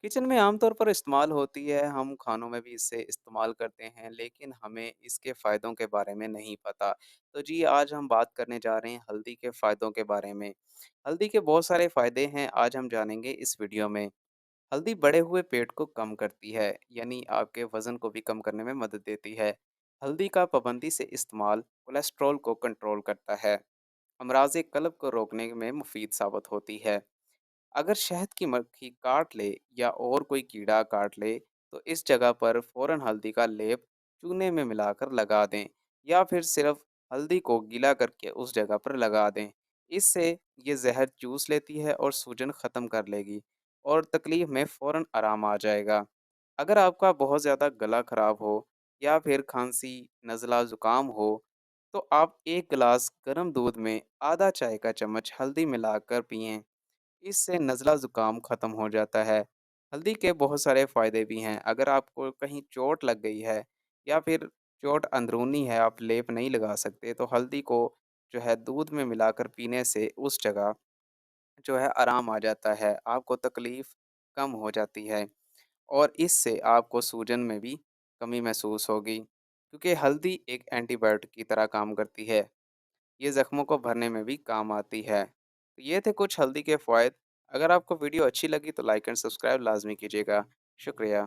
Kitchen में आमतौर पर इस्तेमाल होती है, हम खानों में भी इसे इस्तेमाल करते हैं, लेकिन हमें इसके फ़ायदों के बारे में नहीं पता। तो जी, आज हम बात करने जा रहे हैं हल्दी के फ़ायदों के बारे में। हल्दी के बहुत सारे फ़ायदे हैं, आज हम जानेंगे इस वीडियो में। हल्दी बढ़े हुए पेट को कम करती है, यानी आपके वज़न को भी कम करने में मदद देती है। हल्दी का पाबंदी से इस्तेमाल कोलेस्ट्रॉल को कंट्रोल करता है। अमराज़ क़ल्ब को रोकने में मुफ़ीद साबित होती है। अगर शहद की मक्खी काट ले या और कोई कीड़ा काट ले, तो इस जगह पर फ़ौरन हल्दी का लेप चूने में मिलाकर लगा दें या फिर सिर्फ हल्दी को गीला करके उस जगह पर लगा दें। इससे ये जहर चूस लेती है और सूजन ख़त्म कर लेगी और तकलीफ़ में फ़ौरन आराम आ जाएगा। अगर आपका बहुत ज़्यादा गला ख़राब हो या फिर खांसी, नज़ला, ज़ुकाम हो, तो आप 1 गिलास गर्म दूध में आधा चाय का चम्मच हल्दी मिलाकर पिएँ। इससे नज़ला ज़ुकाम ख़त्म हो जाता है। हल्दी के बहुत सारे फ़ायदे भी हैं। अगर आपको कहीं चोट लग गई है या फिर चोट अंदरूनी है, आप लेप नहीं लगा सकते, तो हल्दी को जो है दूध में मिलाकर पीने से उस जगह जो है आराम आ जाता है। आपको तकलीफ़ कम हो जाती है और इससे आपको सूजन में भी कमी महसूस होगी। क्योंकि हल्दी एक एंटीबायोटिक की तरह काम करती है। ये ज़ख्मों को भरने में भी काम आती है। तो ये थे कुछ हल्दी के फ़वाइद। अगर आपको वीडियो अच्छी लगी तो लाइक एंड सब्सक्राइब लाज़मी कीजिएगा। शुक्रिया।